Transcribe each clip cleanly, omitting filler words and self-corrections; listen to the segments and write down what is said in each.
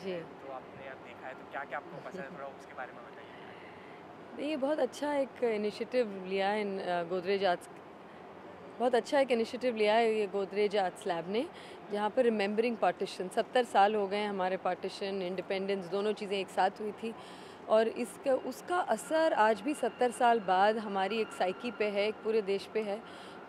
जी। है, तो आपने अब देखा है, तो क्या-क्या आपको पसंद है? थोड़ा उसके बारे में बताइए? ये बहुत अच्छा एक इनिशिएटिव लिया है गोदरेज आर्ट्स, बहुत अच्छा एक इनिशिएटिव लिया है ये गोदरेज आर्ट्स लैब ने, जहाँ पर रिमेंबरिंग पार्टीशन 70 साल हो गए हैं हमारे, पार्टीशन इंडिपेंडेंस दोनों चीज़ें एक साथ हुई थी। और इसका उसका असर आज भी 70 साल बाद हमारी एक साइकी पे है, एक पूरे देश पे है।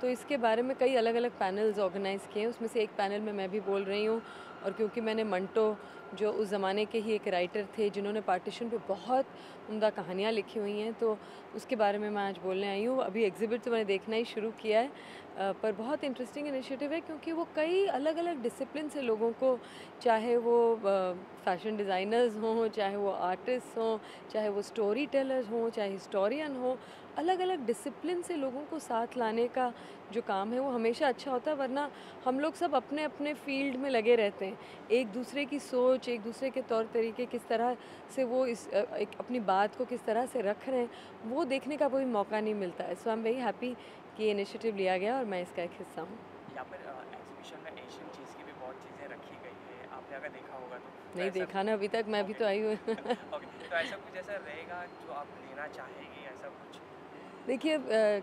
तो इसके बारे में कई अलग-अलग पैनल्स ऑर्गेनाइज़ किए हैं, उसमें से एक पैनल में मैं भी बोल रही हूँ। और क्योंकि मैंने मंटो, जो उस ज़माने के ही एक राइटर थे जिन्होंने पार्टीशन पे बहुत उम्दा कहानियाँ लिखी हुई हैं, तो उसके बारे में मैं आज बोलने आई हूँ। अभी एग्ज़िबिट तो मैंने देखना ही शुरू किया है, पर बहुत इंटरेस्टिंग इनिशिएटिव है क्योंकि वो कई अलग-अलग डिसिप्लिन से लोगों को, चाहे वो फैशन डिज़ाइनर्स हों, चाहे वो आर्टिस्ट हों, चाहे वो स्टोरी टेलर्स हों, चाहे हिस्टोरियन हों, अलग-अलग डिसिप्लिन से लोगों को साथ लाने का जो काम है वो हमेशा अच्छा होता है, वरना हम लोग सब अपने-अपने फ़ील्ड में लगे रहते हैं। एक दूसरे की सोच, एक दूसरे के तौर तरीके किस तरह से वो एक अपनी बात को किस तरह से रख रहे हैं, वो देखने का कोई मौका नहीं मिलता है। So I am very happy कि ये इनिशिएटिव लिया गया और मैं इसका एक हिस्सा हूँ। यहाँ पर एग्ज़िबिशन में एशियन चीज़ की भी बहुत चीज़ें रखी गई है, आपने अगर देखा होगा तो। तो नहीं ऐसा देखा ना अभी तक, मैं अभी ओके, तो आई हूँ। ओके, तो ऐसा कुछ ऐसा रहेगा जो आप लेना चाहेंगे, ऐसा कुछ? देखिए,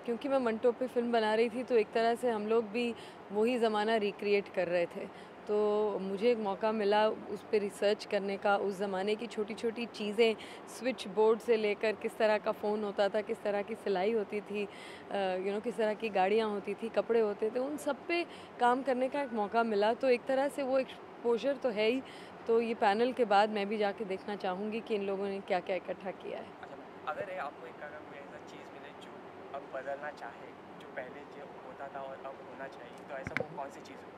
क्योंकि मैं मंटो पे फ़िल्म बना रही थी, तो एक तरह से हम लोग भी वही ज़माना रिक्रिएट कर रहे थे। तो मुझे एक मौका मिला उस पे रिसर्च करने का, उस ज़माने की छोटी-छोटी चीज़ें, स्विच बोर्ड से लेकर किस तरह का फ़ोन होता था, किस तरह की सिलाई होती थी, किस तरह की गाड़ियाँ होती थी, कपड़े होते थे, उन सब पे काम करने का एक मौका मिला। तो एक तरह से वो एक्सपोज़र तो है ही। तो ये पैनल के बाद मैं भी जाके देखना चाहूँगी कि इन लोगों ने क्या-क्या इकट्ठा किया है। अच्छा, अगर आपको एक अगर कोई ऐसा चीज़ मिले जो अब बदलना चाहे, जो पहले जो होता था और अब होना चाहिए, तो ऐसा वो कौन-सी चीज़ होगी?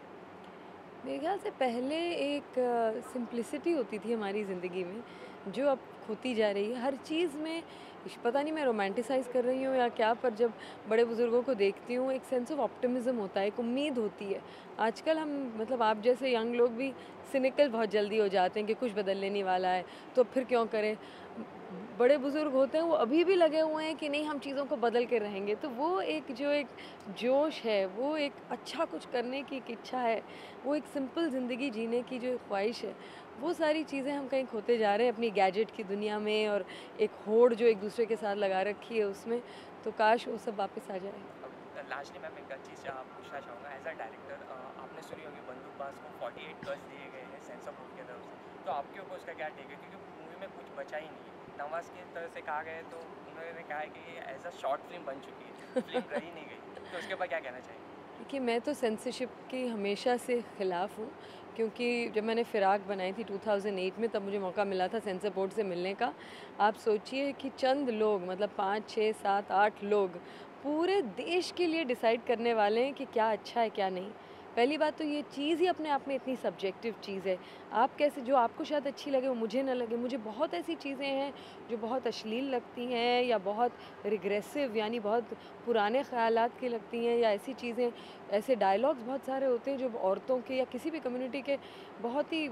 मेरे ख्याल से पहले एक सिंप्लिसिटी होती थी हमारी ज़िंदगी में, जो अब खोती जा रही है हर चीज़ में। पता नहीं मैं रोमांटिसाइज़ कर रही हूँ या क्या, पर जब बड़े बुज़ुर्गों को देखती हूँ एक सेंस ऑफ ऑप्टिमिज़्म होता है, एक उम्मीद होती है। आजकल हम, मतलब आप जैसे यंग लोग भी सिनिकल बहुत जल्दी हो जाते हैं कि कुछ बदलने नहीं वाला है, तो फिर क्यों करें। बड़े बुज़ुर्ग होते हैं वो अभी भी लगे हुए हैं कि नहीं, हम चीज़ों को बदल के रहेंगे। तो वो एक जोश है, वो एक अच्छा कुछ करने की एक इच्छा है, वो एक सिंपल ज़िंदगी जीने की जो ख्वाहिश है, वो सारी चीज़ें हम कहीं खोते जा रहे हैं अपनी गैजेट की दुनिया में, और एक होड़ जो एक दूसरे के साथ लगा रखी है उसमें। तो काश वो सब वापस आ जाए। अब लास्टली मैं एक चीज़ पूछना चाहूँगा एज़ अ डायरेक्टर, आपने सुनी होगी बंदूकबाज़ को 48 गज़ दिए गए हैं सेंसर बोर्ड की तरफ से, तो आपके ऊपर उसका क्या टेक है? क्योंकि मूवी में कुछ बचा ही नहीं है। नवाज़ की तरफ से कहा गया है, तो उन्होंने कहा है कि ये एज़ अ शॉर्ट फ़िल्म बन चुकी है, फ़िल्म रही नहीं गई, तो उसके ऊपर क्या कहना चाहेंगे? देखिए, मैं तो सेंसरशिप की हमेशा से ख़िलाफ़ हूँ, क्योंकि जब मैंने फ़िराक बनाई थी 2008 में, तब मुझे मौका मिला था सेंसर बोर्ड से मिलने का। आप सोचिए कि चंद लोग, मतलब 5, 6, 7, 8 लोग पूरे देश के लिए डिसाइड करने वाले हैं कि क्या अच्छा है, क्या नहीं। पहली बात तो ये चीज़ ही अपने आप में इतनी सब्जेक्टिव चीज़ है। आप कैसे, जो आपको शायद अच्छी लगे वो मुझे ना लगे। मुझे बहुत ऐसी चीज़ें हैं जो बहुत अश्लील लगती हैं, या बहुत रिग्रेसिव, यानी बहुत पुराने ख़यालात की लगती हैं, या ऐसी चीज़ें, ऐसे डायलॉग्स बहुत सारे होते हैं जो औरतों के या किसी भी कम्युनिटी के बहुत ही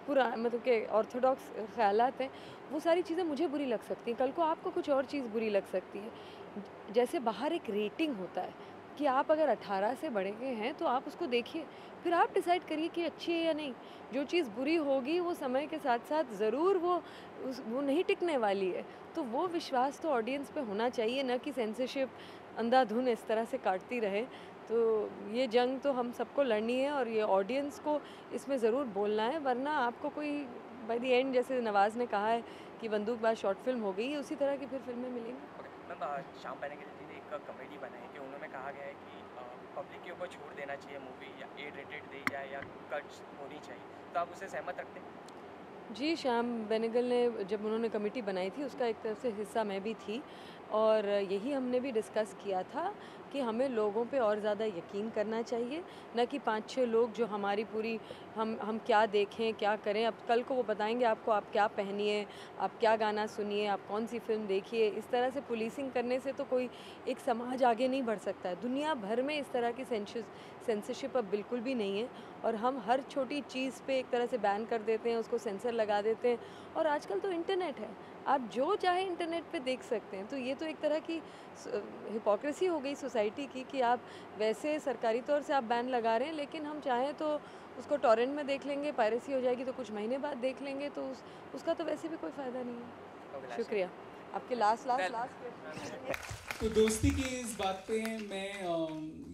मतलब के ऑर्थोडॉक्स ख़यालात हैं, वो सारी चीज़ें मुझे बुरी लग सकती हैं, कल को आपको कुछ और चीज़ बुरी लग सकती है। जैसे बाहर एक रेटिंग होता है कि आप अगर 18 से बढ़े हुए हैं तो आप उसको देखिए, फिर आप डिसाइड करिए कि अच्छी है या नहीं। जो चीज़ बुरी होगी वो समय के साथ-साथ ज़रूर वो नहीं टिकने वाली है। तो वो विश्वास तो ऑडियंस पे होना चाहिए, ना कि सेंसरशिप अंधाधुन इस तरह से काटती रहे। तो ये जंग तो हम सबको लड़नी है, और ये ऑडियंस को इसमें ज़रूर बोलना है, वरना आपको कोई बाय द एंड, जैसे नवाज़ ने कहा है कि बंदूकबाज़ शॉर्ट फ़िल्म हो गई है, उसी तरह की फिर फ़िल्में मिलेंगी। ओके, मैम, श्याम बेनेगल जी ने एक कॉमेडी बनाई है कि उन्होंने कहा गया है कि पब्लिक के ऊपर छोड़ देना चाहिए मूवी, या ए रेटेड दी जाए या कट्स होनी चाहिए। तो आप उससे सहमत रखते हैं? जी, श्याम बेनेगल ने जब उन्होंने कमेटी बनाई थी, उसका एक तरफ से हिस्सा मैं भी थी, और यही हमने भी डिस्कस किया था कि हमें लोगों पे और ज़्यादा यकीन करना चाहिए, ना कि 5-6 लोग जो हमारी पूरी, हम क्या देखें, क्या करें, अब कल को वो बताएँगे आपको आप क्या पहनिए, आप क्या गाना सुनिए, आप कौन-सी फ़िल्म देखिए। इस तरह से पुलिसिंग करने से तो कोई एक समाज आगे नहीं बढ़ सकता है। दुनिया भर में इस तरह की सेंसरशिप अब बिल्कुल भी नहीं है, और हम हर छोटी चीज़ पे एक तरह से बैन कर देते हैं, उसको सेंसर लगा देते हैं। और आजकल तो इंटरनेट है, आप जो चाहे इंटरनेट पे देख सकते हैं। तो ये तो एक तरह की हिपोक्रेसी हो गई सोसाइटी की कि आप वैसे सरकारी तौर से आप बैन लगा रहे हैं, लेकिन हम चाहें तो उसको टॉरेंट में देख लेंगे, पायरेसी हो जाएगी तो कुछ महीने बाद देख लेंगे, तो उसका तो वैसे भी कोई फ़ायदा नहीं है। शुक्रिया। आपके लास्ट तो दोस्ती की इस बात पे मैं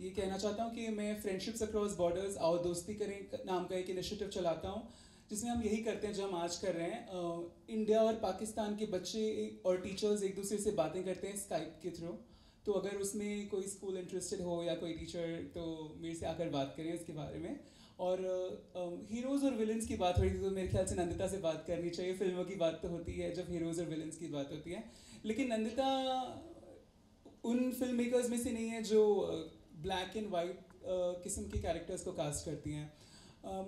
ये कहना चाहता हूँ कि मैं फ्रेंडशिप्स अक्रॉस बॉर्डर्स और दोस्ती करें नाम का एक इनिशिएटिव चलाता हूँ, जिसमें हम यही करते हैं जो हम आज कर रहे हैं। इंडिया और पाकिस्तान के बच्चे और टीचर्स एक दूसरे से बातें करते हैं स्काइप के थ्रू। तो अगर उसमें कोई स्कूल इंटरेस्टेड हो या कोई टीचर, तो मेरे से आकर बात करें इसके बारे में। और हीरोज़ और विलन्स की बात हो रही थी, तो मेरे ख्याल से नंदिता से बात करनी चाहिए। फिल्मों की बात तो होती है जब हीरोज़ और विलन्स की बात होती है, लेकिन नंदिता उन फिल्म मेकर्स में से नहीं है जो ब्लैक एंड वाइट किस्म के कैरेक्टर्स को कास्ट करती हैं।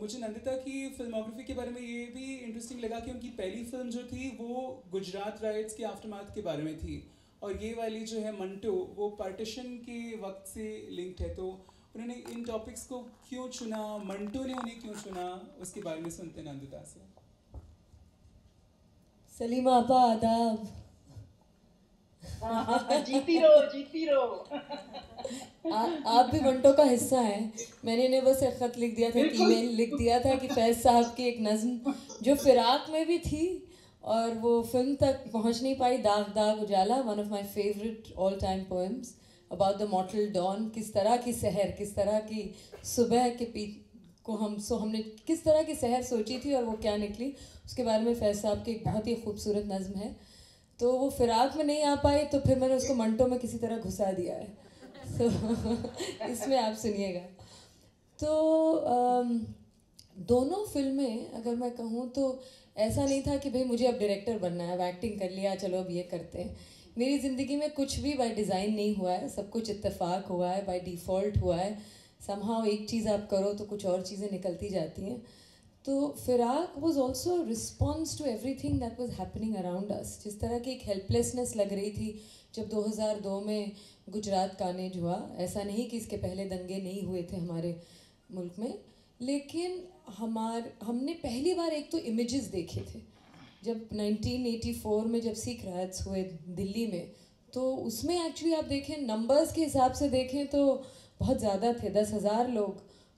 मुझे नंदिता की फिल्मोग्राफी के बारे में ये भी इंटरेस्टिंग लगा कि उनकी पहली फिल्म जो थी वो गुजरात राइट्स के आफ्टरमाथ के बारे में थी, और ये वाली जो है मंटो वो पार्टीशन के वक्त से लिंक्ड है। तो उन्होंने इन टॉपिक्स को क्यों चुना, मंटो ने उन्हें क्यों चुना, उसके बारे में सुनते हैं नंदिता से। सलीमा आपा आदाब। जीती रहो जीती रहो। आप भी मंटो का हिस्सा हैं। मैंने इन्हें बस एक ख़त लिख दिया था, एक ईमेल लिख दिया था कि फैज़ साहब की एक नज़्म जो फ़िराक में भी थी और वो फिल्म तक पहुंच नहीं पाई, दाग दाग उजाला, one of my favourite all time poems about the mortal dawn. किस तरह की सहर, किस तरह की सुबह के को हमने किस तरह की सहर सोची थी और वो क्या निकली, उसके बारे में फैज़ साहब की एक बहुत ही खूबसूरत नज़्म है। तो वो फ़िराक में नहीं आ पाई, तो फिर मैंने उसको मंटो में किसी तरह घुसा दिया है। तो इसमें आप सुनिएगा। तो दोनों फिल्में अगर मैं कहूँ तो ऐसा नहीं था कि भाई मुझे अब डायरेक्टर बनना है, अब एक्टिंग कर लिया चलो अब ये करते हैं। मेरी ज़िंदगी में कुछ भी बाय डिज़ाइन नहीं हुआ है, सब कुछ इत्तेफाक हुआ है, बाय डिफ़ॉल्ट हुआ है। समहाउ एक चीज़ आप करो तो कुछ और चीज़ें निकलती जाती हैं। तो Firaaq was also response to everything that was happening around us. जिस तरह की एक हेल्पलेसनेस लग रही थी जब 2002 में गुजरात कार्नेज हुआ। ऐसा नहीं कि इसके पहले दंगे नहीं हुए थे हमारे मुल्क में, लेकिन हमने पहली बार एक तो इमेजेस देखे थे जब 1984 में जब सिख राइट्स हुए दिल्ली में। तो उसमें एक्चुअली आप देखें, नंबर्स के हिसाब से देखें तो बहुत ज़्यादा थे, 10,000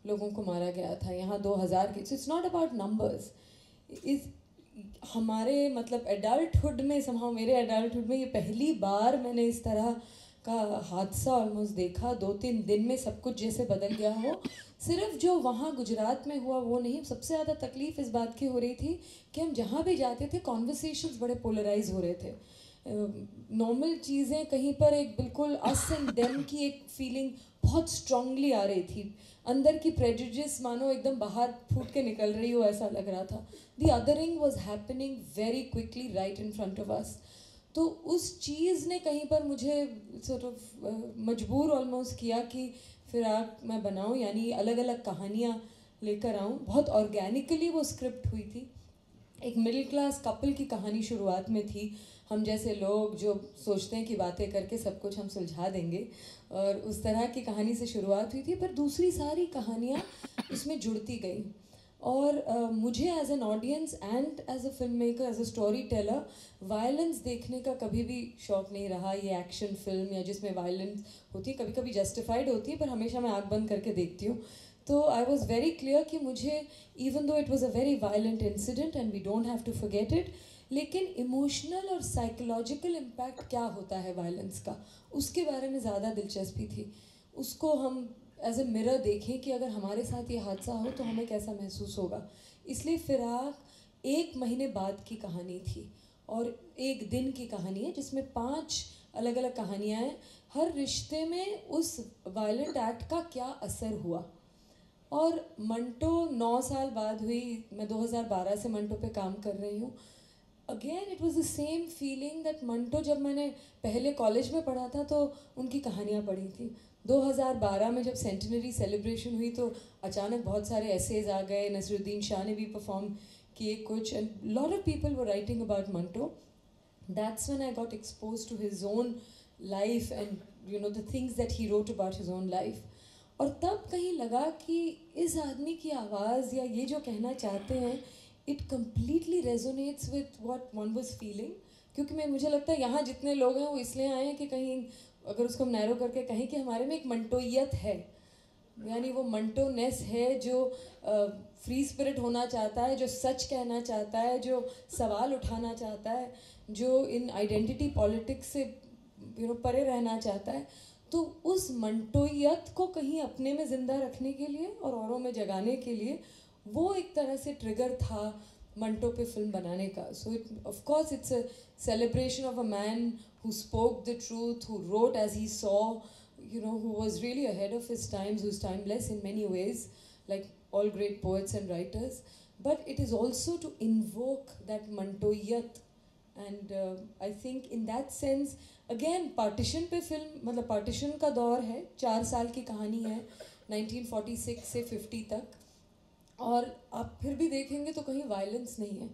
लोगों को मारा गया था, यहाँ 2,000 के। So it's not about numbers. इस हमारे मतलब एडल्टहुड में, समहाउ मेरे एडल्टहुड में ये पहली बार मैंने इस तरह का हादसा ऑलमोस्ट देखा। 2-3 दिन में सब कुछ जैसे बदल गया हो। सिर्फ जो वहाँ गुजरात में हुआ वो नहीं, सबसे ज़्यादा तकलीफ़ इस बात की हो रही थी कि हम जहाँ भी जाते थे कॉन्वर्सेशंस बड़े पोलराइज हो रहे थे। नॉर्मल चीज़ें कहीं पर एक बिल्कुल अस एंड देम की एक फीलिंग बहुत स्ट्रांगली आ रही थी। अंदर की प्रेजुडिस मानो एकदम बाहर फूट के निकल रही हो, ऐसा लग रहा था। The adhering was happening very quickly right in front of us. तो उस चीज़ ने कहीं पर मुझे सॉर्ट ऑफ मजबूर ऑलमोस्ट किया कि फिराक मैं बनाऊं, यानी अलग अलग कहानियाँ लेकर आऊँ। बहुत ऑर्गेनिकली वो स्क्रिप्ट हुई थी। एक मिडिल क्लास कपल की कहानी शुरुआत में थी, हम जैसे लोग जो सोचते हैं कि बातें करके सब कुछ हम सुलझा देंगे, और उस तरह की कहानी से शुरुआत हुई थी। पर दूसरी सारी कहानियाँ उसमें जुड़ती गई। और मुझे as an audience and as a film maker, as a story teller, violence देखने का कभी भी शौक़ नहीं रहा। ये एक्शन फिल्म या जिसमें वायलेंस होती है, कभी कभी जस्टिफाइड होती है, पर हमेशा मैं आँख बंद करके देखती हूँ। तो आई वॉज वेरी क्लियर कि मुझे, even though it was a very violent incident and we don't have to forget it, लेकिन इमोशनल और साइकोलॉजिकल इम्पैक्ट क्या होता है वायलेंस का, उसके बारे में ज़्यादा दिलचस्पी थी। उसको हम एज ए मिरर देखें कि अगर हमारे साथ ये हादसा हो तो हमें कैसा महसूस होगा। इसलिए फिराक 1 महीने बाद की कहानी थी और 1 दिन की कहानी है, जिसमें 5 अलग अलग कहानियाँ हैं। हर रिश्ते में उस वायलेंट एक्ट का क्या असर हुआ। और मंटो 9 साल बाद हुई, मैं 2012 से मंटो पे काम कर रही हूँ। Again it was the same feeling that Manto, जब मैंने पहले कॉलेज में पढ़ा था तो उनकी कहानियाँ पढ़ी थी। 2012 में जब सेंटिनरी सेलिब्रेशन हुई तो अचानक बहुत सारे एसेज आ गए, नसरुद्दीन शाह ने भी परफॉर्म किए कुछ, and lot of people were writing about Manto. That's when I got expose to his own life and you know the things that he wrote about his own life. और तब कहीं लगा कि इस आदमी की आवाज़ या ये जो कहना चाहते हैं, it completely resonates with what one was feeling. क्योंकि मुझे लगता है यहाँ जितने लोग हैं वो इसलिए आए हैं कि कहीं अगर उसको हम नैरो करके कहें कि हमारे में एक मंटोइयत है, यानी वो मंटोनेस है जो फ्री स्पिरिट होना चाहता है, जो सच कहना चाहता है, जो सवाल उठाना चाहता है, जो इन आइडेंटिटी पॉलिटिक्स से परे रहना चाहता है। तो उस मंटोइयत को कहीं अपने में ज़िंदा रखने के लिए और औरों में जगाने के लिए वो एक तरह से ट्रिगर था मंटो पे फिल्म बनाने का। So it of course it's a celebration of a man who spoke the truth, who wrote as he saw, who was really ahead of his times, who's timeless in many ways, like all great poets and writers. But it is also to invoke that mantoiyat. And I think in that sense, again, partition पे film, मतलब partition का दौर है, 4 साल की कहानी है, 1946 से 50 तक। और आप फिर भी देखेंगे तो कहीं वायलेंस नहीं है,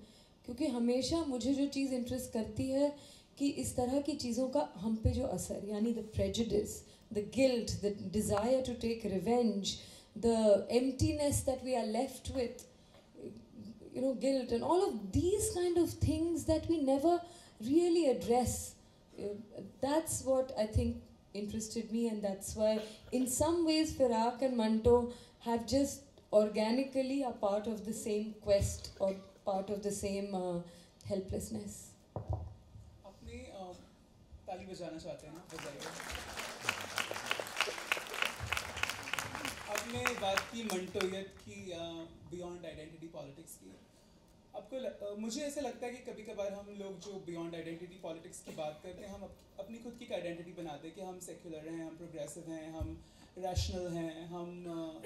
क्योंकि हमेशा मुझे जो चीज़ इंटरेस्ट करती है कि इस तरह की चीज़ों का हम पे जो असर, यानी the prejudice, the guilt, the desire to take revenge, the emptiness that we are left with, guilt and all of these kind of things that we never really address. That's what I think interested me, and that's why in some ways Firak and Manto have just organically are part of the same quest or part of the same helplessness. अपने ताली बजाना चाहते हैं ना, बजाइए। आपने बात की मंटोयत की, बियॉन्ड आइडेंटिटी पॉलिटिक्स की। आपको मुझे ऐसा लगता है कि कभी कभार हम लोग जो बियॉन्ड आइडेंटिटी पॉलिटिक्स की बात करते हैं, हम अपनी खुद की आइडेंटिटी बनाते हैं कि हम सेक्युलर हैं, हम प्रोग्रेसिव हैं, हम रैशनल हैं, हम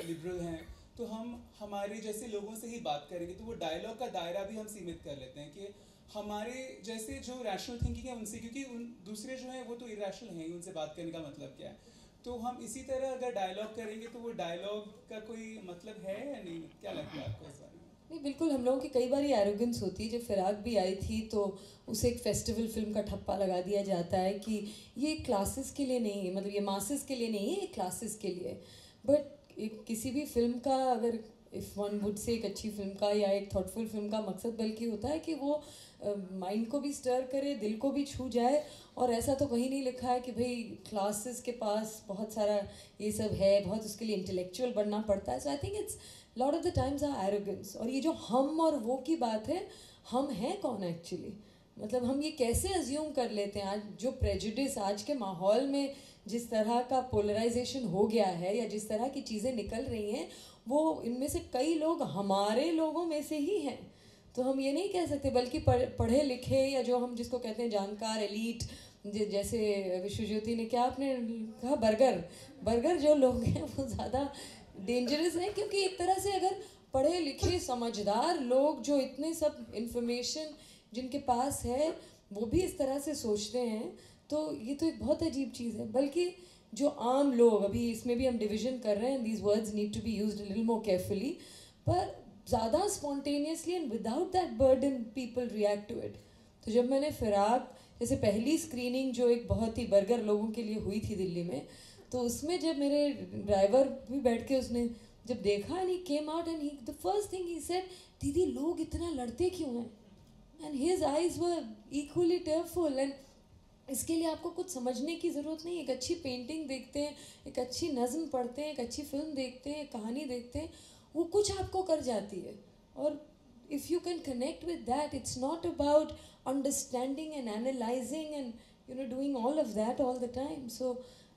लिबरल हैं। तो हम हमारे जैसे लोगों से ही बात करेंगे, तो वो डायलॉग का दायरा भी हम सीमित कर लेते हैं कि हमारे जैसे जो रैशनल थिंकिंग है उनसे, क्योंकि उन दूसरे जो हैं वो तो इरेशनल हैं ही, उनसे बात करने का मतलब क्या है। तो हम इसी तरह अगर डायलॉग करेंगे तो वो डायलॉग का कोई मतलब है या नहीं? क्या लगता है आपको इस बारे में? नहीं, बिल्कुल। हम लोगों की कई बार एरोगेंस होती है। जब फिराक भी आई थी तो उसे एक फेस्टिवल फिल्म का ठप्पा लगा दिया जाता है कि ये क्लासेस के लिए नहीं है, मतलब ये मासेस के लिए नहीं है, ये क्लासेस के लिए। बट किसी भी फिल्म का, अगर इफ़ वन वुड से, एक अच्छी फिल्म का या एक थॉटफुल फिल्म का मकसद बल्कि होता है कि वो माइंड को भी स्टर करे, दिल को भी छू जाए। और ऐसा तो कहीं नहीं लिखा है कि भाई क्लासेस के पास बहुत सारा ये सब है, बहुत उसके लिए इंटेलेक्चुअल बनना पड़ता है। So I think it's lot of the times are arrogance. और ये जो हम और वो की बात है, हम हैं कौन एक्चुअली? मतलब हम ये कैसे अज्यूम कर लेते हैं? आज जो प्रेजुडिस, आज के माहौल में जिस तरह का पोलराइजेशन हो गया है या जिस तरह की चीज़ें निकल रही हैं, वो इनमें से कई लोग हमारे लोगों में से ही हैं। तो हम ये नहीं कह सकते, बल्कि पढ़े लिखे या जो हम जिसको कहते हैं जानकार, एलीट, जैसे विश्वज्योति ने क्या आपने कहा, बर्गर जो लोग हैं वो ज़्यादा डेंजरस हैं। क्योंकि एक तरह से अगर पढ़े लिखे समझदार लोग जो इतने सब इंफॉर्मेशन जिनके पास है वो भी इस तरह से सोचते हैं, तो ये तो एक बहुत अजीब चीज़ है। बल्कि जो आम लोग, अभी इसमें भी हम डिवीज़न कर रहे हैं, these words need to be used a little more carefully, पर ज़्यादा spontaneously and without that burden people react to it. तो जब मैंने फिराक जैसे पहली स्क्रीनिंग जो एक बहुत ही बर्गर लोगों के लिए हुई थी दिल्ली में, तो उसमें जब मेरे ड्राइवर भी बैठ के उसने जब देखा, and he came out and he the first thing he said, दीदी लोग इतना लड़ते क्यों हैं? And his eyes were equally tearful. And इसके लिए आपको कुछ समझने की ज़रूरत नहीं। एक अच्छी पेंटिंग देखते हैं, एक अच्छी नज़्म पढ़ते हैं, एक अच्छी फिल्म देखते हैं, एक कहानी देखते हैं, वो कुछ आपको कर जाती है। और if you can connect with that, it's not about understanding and analyzing and doing all of that all the time. So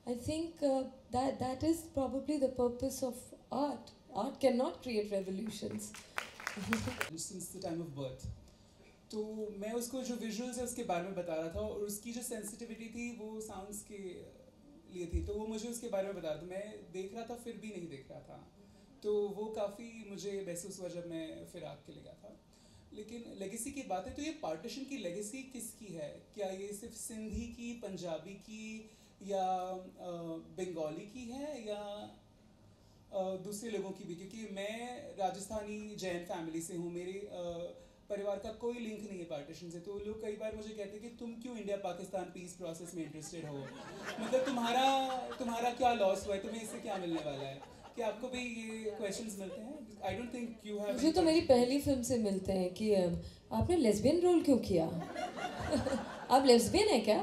I think that is probably the purpose of art. Art cannot create revolutions. Since the time of birth. तो मैं उसको जो visuals है उसके बारे में बता रहा था, और उसकी जो सेंसिटिविटी थी वो साउंड्स के लिए थी, तो वो मुझे उसके बारे में बता रहा था। मैं देख रहा था फिर भी नहीं देख रहा था, तो वो काफ़ी मुझे महसूस हुआ जब मैं फिराक के लिए गया था। लेकिन लेगेसी की बात है तो ये पार्टीशन की लेगेसी किसकी है? क्या ये सिर्फ सिंधी की, पंजाबी की या बंगाली की है, या दूसरे लोगों की भी? क्योंकि मैं राजस्थानी जैन फैमिली से हूँ, मेरे परिवार का कोई लिंक नहीं है पार्टीशन से। तो लोग कई बार मुझे कहते हैं कि तुम क्यों इंडिया पाकिस्तान पीस प्रोसेस में इंटरेस्टेड हो? मतलब तुम्हारा क्या लॉस हुआ है, तुम्हें इससे क्या मिलने वाला है? क्या आपको भी ये क्वेश्चंस मिलते हैं? I don't think you have. मुझे तो मेरी पहली फिल्म से मिलते हैं कि आपने लेस्बियन रोल क्यों किया? आप लेस्बियन है क्या?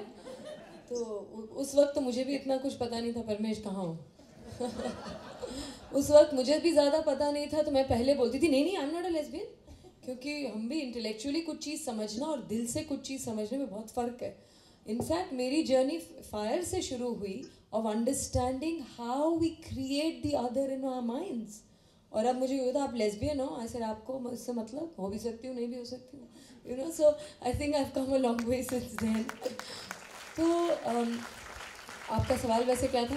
तो उस वक्त तो मुझे भी इतना कुछ पता नहीं था परमेश कहाँ हूँ। उस वक्त मुझे भी ज़्यादा पता नहीं था, तो मैं पहले बोलती थी नहीं नहीं I am not a lesbian, क्योंकि हम भी इंटेलेक्चुअली कुछ चीज़ समझना और दिल से कुछ चीज़ समझने में बहुत फ़र्क है। इनफैक्ट मेरी जर्नी फायर से शुरू हुई, of understanding how we create the other in our minds. और अब मुझे ये था आप लेस्बियन हो, ऐसे आपको मुझसे मतलब हो भी सकती हूँ नहीं भी हो सकती हूँ, you know. So I think I have come a long way since then. तो आपका सवाल वैसे क्या था?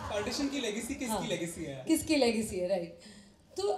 पार्टीशन की लेगेसी किसकी हाँ, लेगेसी है? किसकी लेगेसी है, राइट। तो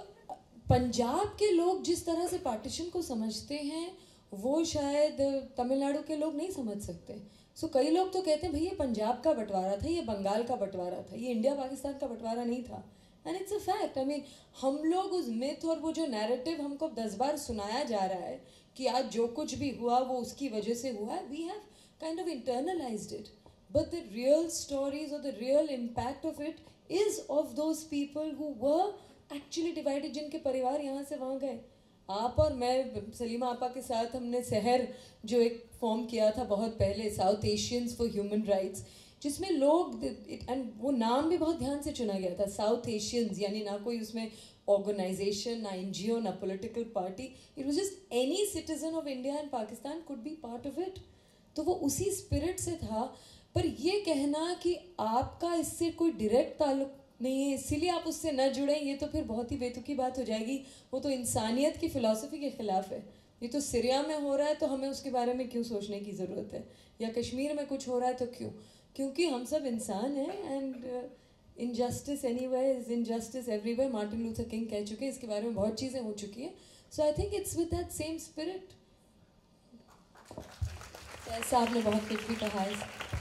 पंजाब के लोग जिस तरह से पार्टीशन को समझते हैं वो शायद तमिलनाडु के लोग नहीं समझ सकते। सो कई लोग तो कहते हैं भाई ये पंजाब का बंटवारा था, ये बंगाल का बंटवारा था, ये इंडिया पाकिस्तान का बंटवारा नहीं था। And it's a fact. I mean हम लोग उस मिथ और वो जो नैरेटिव हमको 10 बार सुनाया जा रहा है कि आज जो कुछ भी हुआ वो उसकी वजह से हुआ है, we have kind of internalised it. But the real stories or the real impact of it is of those people who were actually divided, जिनके परिवार यहाँ से वहाँ गए। आप और मैं, सलीमा आपा के साथ हमने शहर जो एक फॉर्म किया था बहुत पहले, south Asians for human rights, जिसमें लोग एंड वो नाम भी बहुत ध्यान से चुना गया था, साउथ एशियंस, यानी ना कोई उसमें ऑर्गेनाइजेशन, ना एनजीओ, ना political party, it was just any citizen of India and Pakistan could be part of it. तो वो उसी स्पिरिट से था। पर ये कहना कि आपका इससे कोई डायरेक्ट ताल्लुक नहीं है इसीलिए आप उससे न जुड़े, ये तो फिर बहुत ही बेतुकी बात हो जाएगी। वो तो इंसानियत की फ़िलासफ़ी के ख़िलाफ़ है। ये तो सीरिया में हो रहा है तो हमें उसके बारे में क्यों सोचने की ज़रूरत है, या कश्मीर में कुछ हो रहा है तो क्यों? क्योंकि हम सब इंसान हैं and injustice anywhere is injustice everywhere. Martin Luther king कह चुके हैं, इसके बारे में बहुत चीज़ें हो चुकी हैं। So I think it's with that same spirit. ऐसा आपने बहुत कुछ भी कहा है।